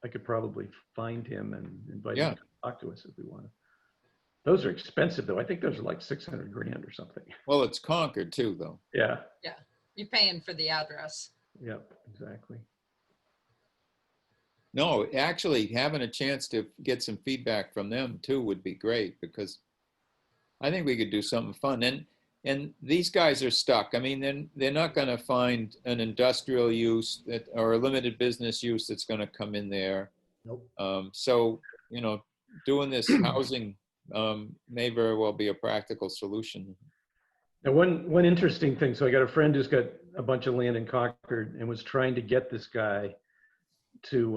I could probably find him and invite Yeah. him to talk to us if we wanted. Those are expensive though. I think those are like 600 grand or something. Well, it's Concord too, though. Yeah. You're paying for the address. Yep. Exactly. No, actually having a chance to get some feedback from them too would be great, because I think we could do something fun. And these guys are stuck. I mean, they're not going to find an industrial use that, or a limited business use that's going to come in there. Nope. So, you know, doing this housing may very well be a practical solution. Now, one interesting thing. So I got a friend who's got a bunch of land in Concord and was trying to get this guy to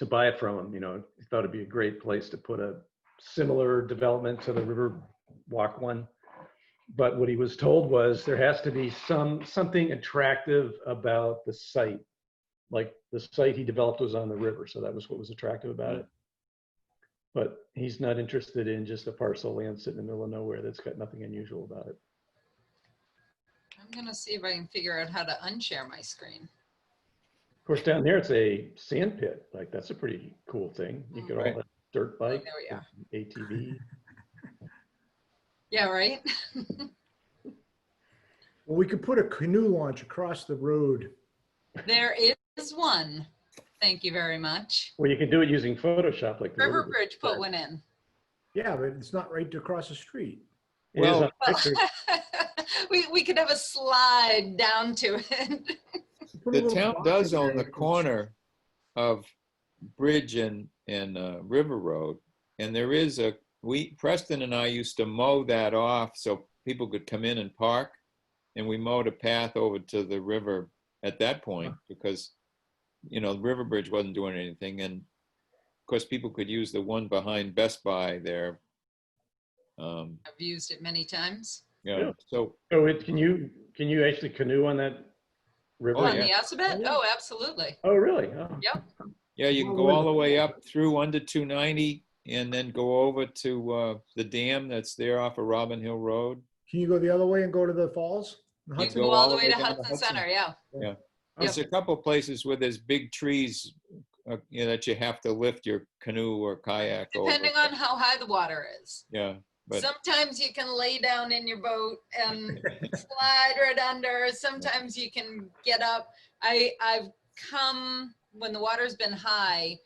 buy it from him. You know, he thought it'd be a great place to put a similar development to the River Walk one. But what he was told was there has to be something attractive about the site. Like the site he developed was on the river, so that was what was attractive about it. But he's not interested in just a parcel of land sitting in the middle of nowhere that's got nothing unusual about it. I'm gonna see if I can figure out how to unshare my screen. Of course, down there it's a sand pit. Like that's a pretty cool thing. You could all Right. have dirt bike, There we are. ATV. Yeah, right? Well, we could put a canoe launch across the road. There is one. Thank you very much. Well, you can do it using Photoshop, like the River river Bridge put one in. Yeah, but it's not right across the street. It is Well- on the picture. We could have a slide down to it. Put a The little town box does in there own the that goes- corner of Bridge and River Road. And there is Preston and I used to mow that off so people could come in and park. And we mowed a path over to the river at that point because, you know, River Bridge wasn't doing anything. And of course, people could use the one behind Best Buy there. I've used it many times. Yeah, Yeah. so, So can you actually canoe on that river? Oh, On yeah. the Assabet? Yeah. Oh, absolutely. Oh, really? Oh. Yep. yeah, you can go all the way up through under 290 and then go over to the dam that's there off of Robin Hill Road. Can you go the other way and go to the falls? The You Hudson? can go all the way to down to Hudson Hudson. Center, yeah. There's a couple of places where there's big trees, you know, that you have to lift your canoe or kayak over. Depending on how high the water is. Yeah, but Sometimes you can lay down in your boat and slide right under. Sometimes you can get up. I've come, when the water's been high,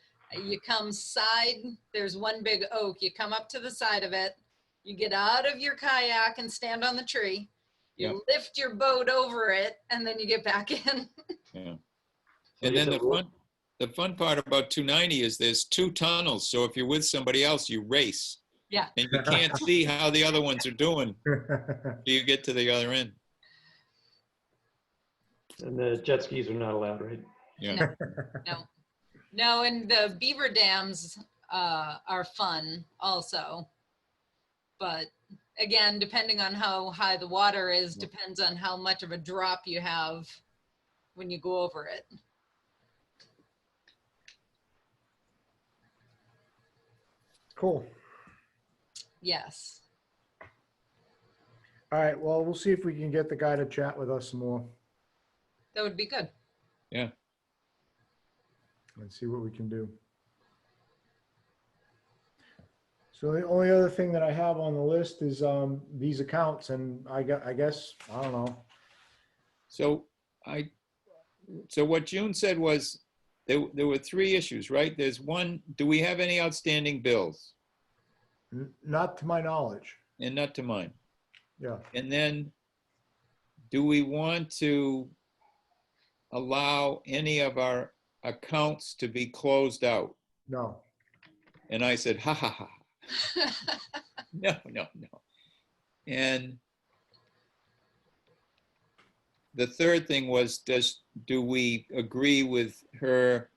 you come side, there's one big oak. You come up to the side of it. You get out of your kayak and stand on the tree. You Yep. lift your boat over it and then you get back in. yeah. So And you then have the fun part about 290 is there's two tunnels. So if you're with somebody else, you race. Yeah. And you can't see how the other ones are doing till you get to the other end. And the jet skis are not allowed, right? Yeah. No, and the beaver dams are fun also. But again, depending on how high the water is, depends on how much of a drop you have when you go over it. Cool. Yes. All right, well, we'll see if we can get the guy to chat with us some more That would be good. and see what we can do. So the only other thing that I have on the list is these accounts, and I guess, I don't know. So what June said was there were three issues, right? There's one, do we have any outstanding bills? Not to my knowledge. And not to mine. Yeah. And then, do we want to allow any of our accounts to be closed out? No. And I said, ha, ha, ha. No. And the third thing was, do we agree with her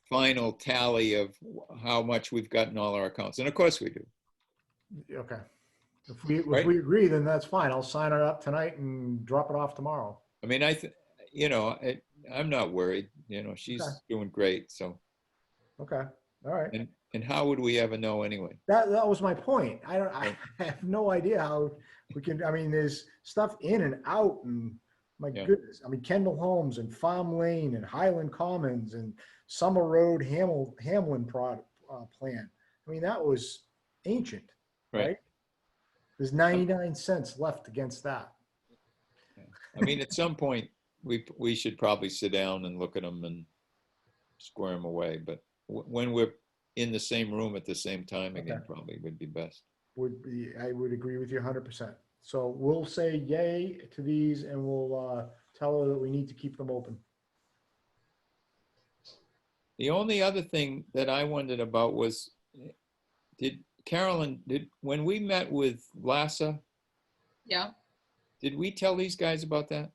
final tally of how much we've got in all our accounts? And of course we do. Okay. If Right. we agree, then that's fine. I'll sign it up tonight and drop it off tomorrow. I mean, I'm not worried, she's Okay. doing great. So, Okay, all right. and how would we ever know anyway? That was my point. I have no idea how we can, I mean, there's stuff in and out and my Yeah. goodness. I mean, Kendall Homes and Farm Lane and Highland Commons and Summer Road Hamlin plan. I mean, that was ancient, Right. right? There's 99 cents left against that. I mean, at some point, we should probably sit down and look at them and square them away. But when we're in the same room at the same time again, Okay. probably would be best. I would agree with you 100%. So we'll say yay to these and we'll tell her that we need to keep them open. The only other thing that I wondered about was, Carolyn, when we met with LASA, Yeah. did we tell these guys about that?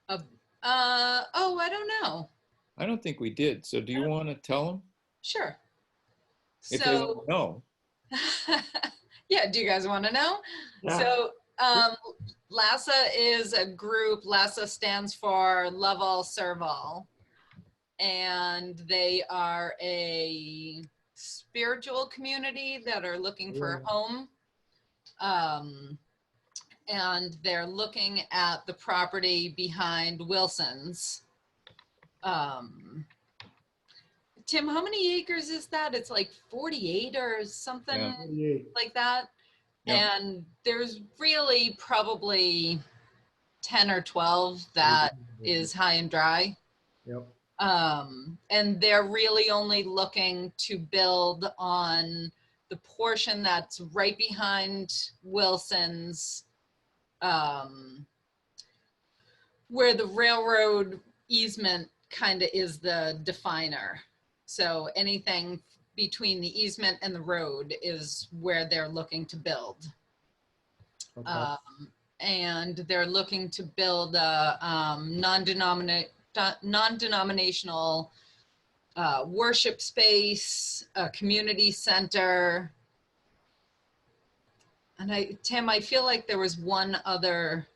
Oh, I don't know. I don't think we did. So do you want to tell them? Sure. If they want to know. Yeah, do you guys want to know? Yeah. So LASA is a group. LASA stands for Love All, Serve All. And they are a spiritual community that are looking for a home. And they're looking at the property behind Wilson's. Tim, how many acres is that? It's like 48 or something. Yeah. 48. Like that. Yeah. And there's really probably 10 or 12 that is high and dry. Yep. And they're really only looking to build on the portion that's right behind Wilson's, where the railroad easement kind of is the definer. So anything between the easement and the road is where they're looking to build. Okay. And they're looking to build a non-denominational worship space, a community center. And Tim, I feel like there was one other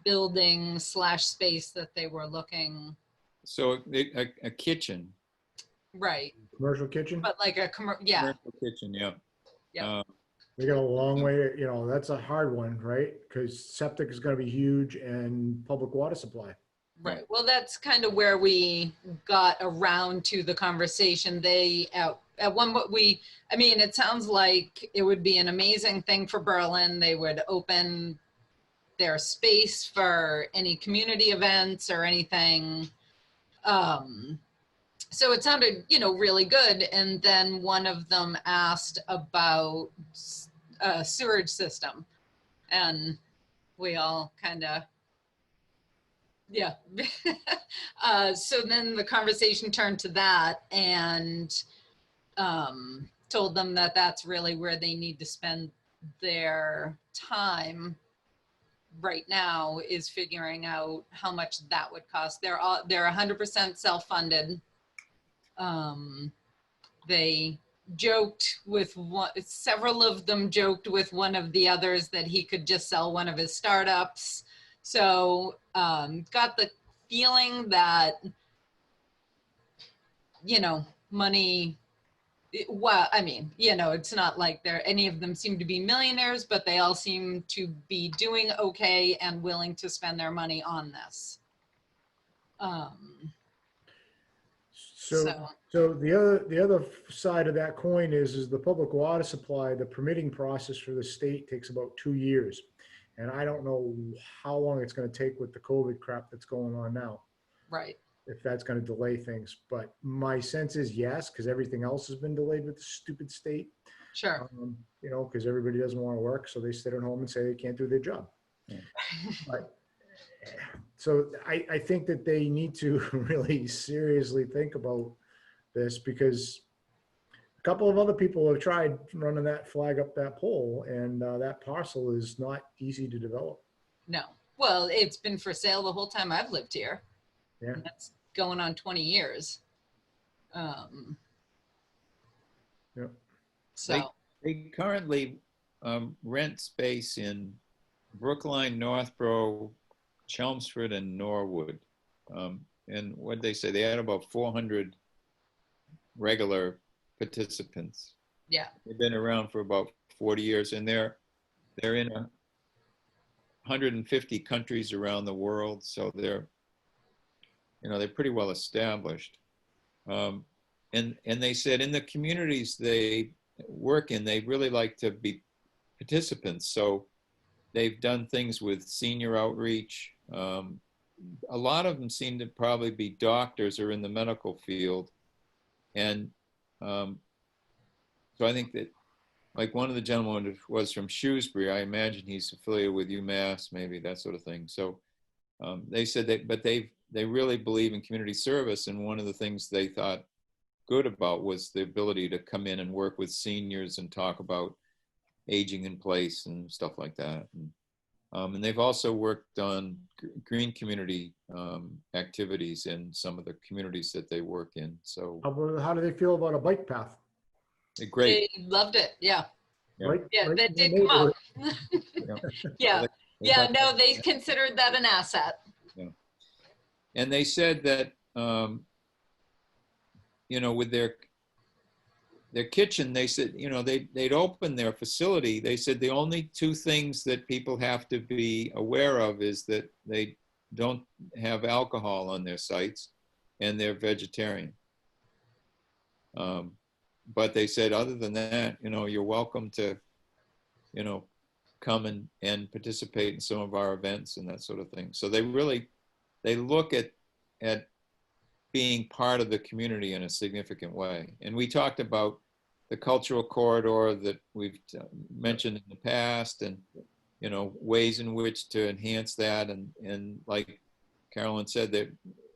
building / space that they were looking, So a kitchen. right, Commercial kitchen. but like yeah, Commercial kitchen, yeah. Yeah. We got a long way, that's a hard one, right? Because septic is going to be huge and public water supply. right. Well, that's kind of where we got around to the conversation. They, at one point, I mean, it sounds like it would be an amazing thing for Berlin. They would open their space for any community events or anything. So it sounded, really good. And then one of them asked about a sewerage system, and we all kind of, yeah. So then the conversation turned to that, and told them that that's really where they need to spend their time right now, is figuring out how much that would cost. They're 100% self-funded. They joked with several of them joked with one of the others that he could just sell one of his startups. So got the feeling that, money, well, I mean, it's not like any of them seem to be millionaires, but they all seem to be doing okay and willing to spend their money on this. So the other side of that coin is the public water supply. The permitting process for the state takes about 2 years. And I don't know how long it's going to take with the COVID crap that's going on now. Right. If that's going to delay things. But my sense is yes, because everything else has been delayed with the stupid state. Sure. Because everybody doesn't want to work. So they sit at home and say they can't do their job. Yeah. But, so I think that they need to really seriously think about this, because a couple of other people have tried running that flag up that pole, and that parcel is not easy to develop. No. Well, it's been for sale the whole time I've lived here. Yeah. And that's going on 20 years. Yep. So, They currently rent space in Brookline, Northborough, Chelmsford, and Norwood. And what they say, they had about 400 regular participants. yeah. They've been around for about 40 years, and they're in 150 countries around the world, so they're pretty well established. And they said in the communities they work in, they really like to be participants. So they've done things with senior outreach. A lot of them seem to probably be doctors or in the medical field. And so I think that, like, one of the gentlemen was from Shrewsbury. I imagine he's affiliated with UMass, maybe, that sort of thing. So they said that, but they really believe in community service. And one of the things they thought good about was the ability to come in and work with seniors and talk about aging in place and stuff like that. And they've also worked on green community activities in some of the communities that they work in. So How do they feel about a bike path? they're great. They loved it. Yeah. Yeah. Right? Yeah, right that in the did come up. neighborhood. Yeah. They Yeah, thought- no, they considered that an asset. And they said that, with their kitchen, they said, they'd open their facility. They said the only two things that people have to be aware of is that they don't have alcohol on their sites and they're vegetarian. But they said, other than that, you're welcome to, come and participate in some of our events and that sort of thing. So they look at being part of the community in a significant way. And we talked about the cultural corridor that we've mentioned in the past, and ways in which to enhance that. And like Carolyn said,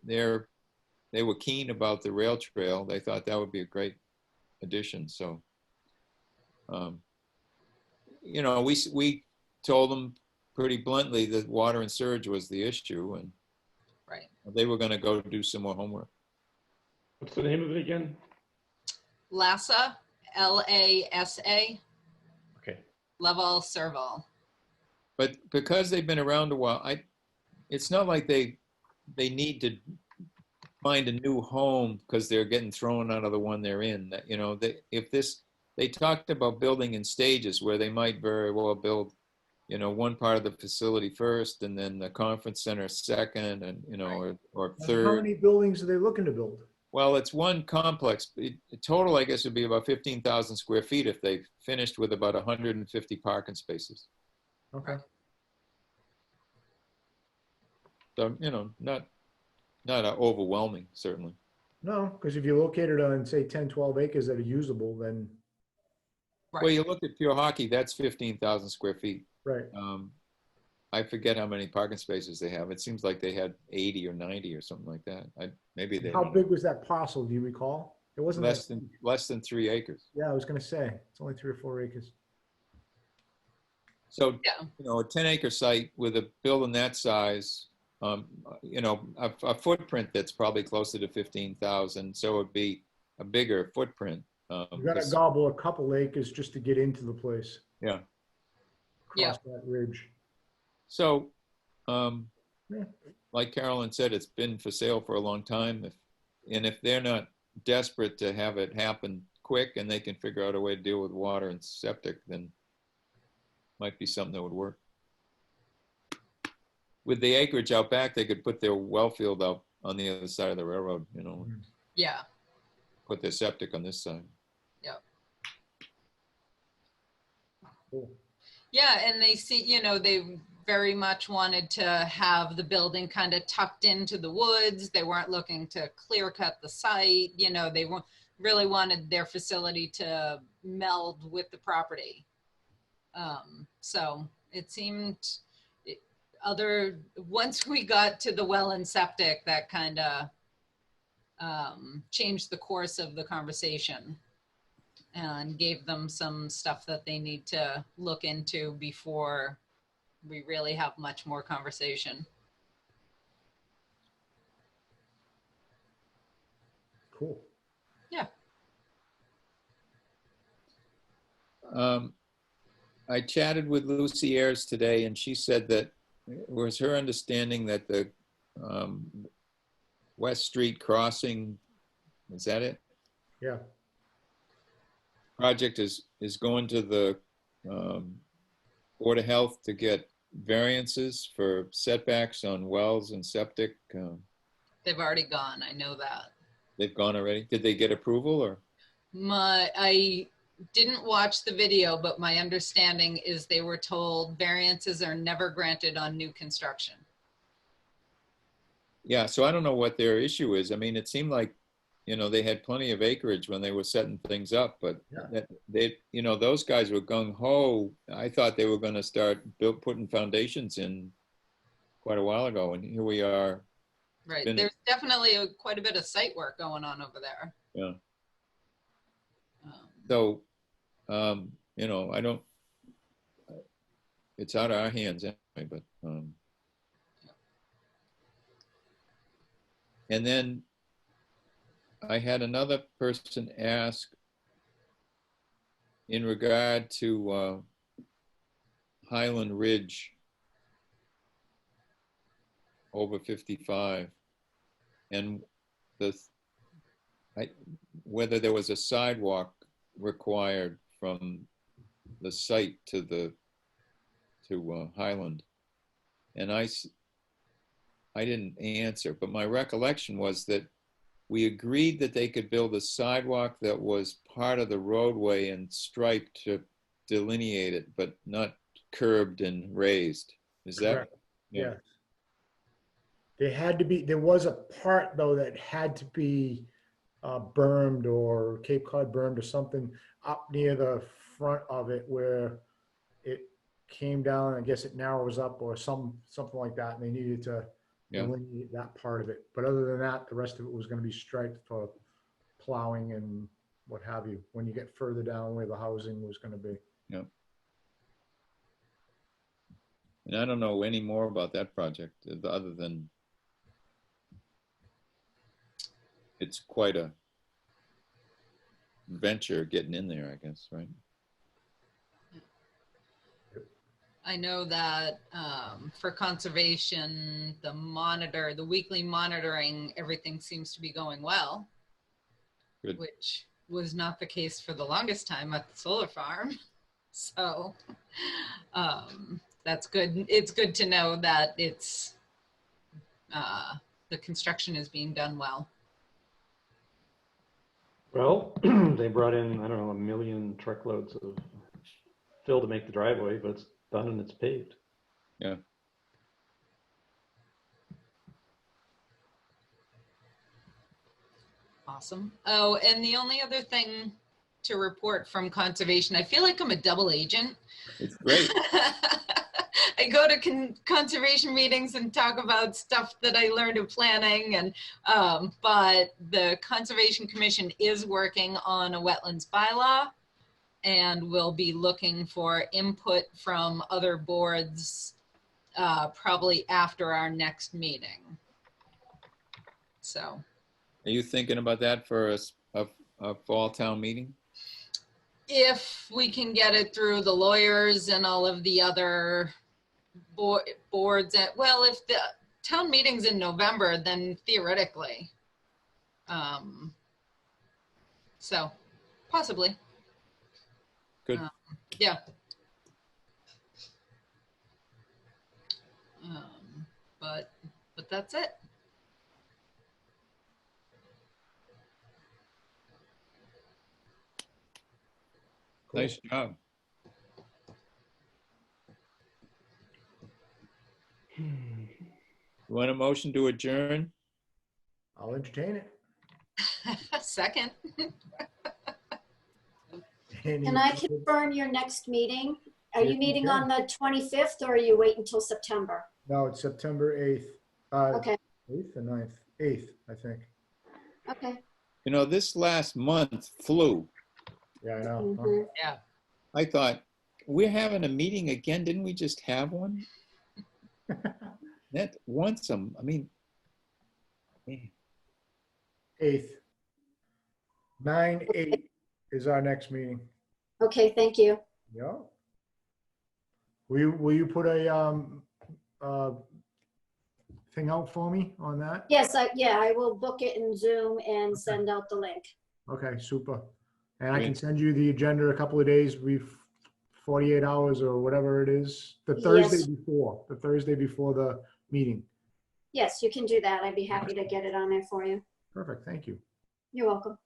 they were keen about the rail trail. They thought that would be a great addition. So, we told them pretty bluntly that water and surge was the issue, and Right. they were going to go do some more homework. What's the name of it again? LASA, LASA, Okay. Leval Serval. But because they've been around a while, it's not like they need to find a new home because they're getting thrown out of the one they're in. They talked about building in stages where they might very well build, one part of the facility first, and then the conference center second, and or How third. many buildings are they looking to build? Well, it's one complex. Total, I guess, would be about 15,000 square feet if they finished with about 150 parking spaces. Okay. So, not overwhelming, certainly. No, because if you're located on, say, 10, 12 acres that are usable, then, Right. Well, you look at Pure Hockey, that's 15,000 square feet. right. I forget how many parking spaces they have. It seems like they had 80 or 90 or something like that. Maybe they How big was that parcel? Do you recall? It wasn't less than 3 acres. Yeah, I was going to say, it's only 3 or 4 acres. So, Yeah. a 10-acre site with a building that size, a footprint that's probably closer to 15,000. So it would be a bigger footprint. You got to gobble a couple acres just to get into the place. Yeah. Cross that ridge. So, Yeah. like Carolyn said, it's been for sale for a long time. If they're not desperate to have it happen quick and they can figure out a way to deal with water and septic, then might be something that would work. With the acreage out back, they could put their well field up on the other side of the railroad, Yeah. put their septic on this side. Cool. Yeah, and they see, they very much wanted to have the building kind of tucked into the woods. They weren't looking to clear cut the site. They really wanted their facility to meld with the property. So it seemed once we got to the well and septic, that kind of changed the course of the conversation and gave them some stuff that they need to look into before we really have much more conversation. Cool. I chatted with Lucy Ayres today, and she said that it was her understanding that the West Street crossing, is that it? Yeah. Project is going to the Board of Health to get variances for setbacks on wells and septic. They've already gone, I know that. They've gone already? Did they get approval or? I didn't watch the video, but my understanding is they were told variances are never granted on new construction. Yeah, so I don't know what their issue is. I mean, it seemed like, they had plenty of acreage when they were setting things up, but Yeah. those guys were gung ho. I thought they were going to start putting foundations in quite a while ago, and here we are. Right, Been- there's definitely quite a bit of site work going on over there. Yeah. Um, So, I don't, it's out of our hands anyway, but, and then I had another person ask in regard to Highland Ridge over 55 and whether there was a sidewalk required from the site to Highland. And I didn't answer, but my recollection was that we agreed that they could build a sidewalk that was part of the roadway and striped to delineate it, but not curbed and raised. Is that? Correct. Yeah. Yes. There was a part though that had to be bermed or Cape Cod bermed or something up near the front of it where it came down. I guess it narrows up or something like that. And they needed to Yeah. delineate that part of it. But other than that, the rest of it was going to be striped for plowing and what have you, when you get further down where the housing was going to be. And I don't know any more about that project other than it's quite a venture getting in there, I guess, right? I know that for conservation, the weekly monitoring, everything seems to be going well. Good. Which was not the case for the longest time at the solar farm. So that's good. It's good to know that it's the construction is being done well. Well, they brought in, I don't know, 1 million truckloads of fill to make the driveway, but it's done and it's paved. Yeah. Awesome. Oh, and the only other thing to report from conservation, I feel like I'm a double agent. It's great. I go to conservation meetings and talk about stuff that I learned in planning, and but the Conservation Commission is working on a wetlands bylaw, and we'll be looking for input from other boards probably after our next meeting. So. Are you thinking about that for a fall town meeting? If we can get it through the lawyers and all of the other boards, well, if the town meeting's in November, then theoretically. So possibly. Good. Yeah. But that's it. Cool. Nice job. You want a motion to adjourn? I'll entertain it. Second. Can I confirm your next meeting? Are you meeting on the 25th or are you wait until September? No, it's September 8th. Okay, 8th or 9th? 8th, I think. okay. This last month flew. Yeah, I know. Mhm. Yeah. I thought, we're having a meeting again. Didn't we just have one? That wants them. I mean, man. 8th. 9/8 is our next meeting. Okay, thank you. Yeah. Will you put a thing out for me on that? Yes, I will book it in Zoom and send out the link. Okay, super. And I can Great. send you the agenda a couple of days, 48 hours or whatever it is, the Yes. Thursday before the meeting. Yes, you can do that. I'd be happy to get it on there for you. Perfect, thank you. You're welcome.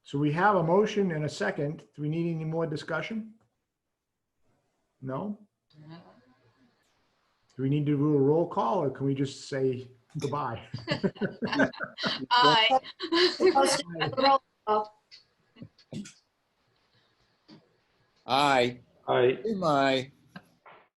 So we have a motion and a second. Do we need any more discussion? No? Do we need to do a roll call or can we just say goodbye? Aye. Supposed to have a roll call. Aye. I, Aye.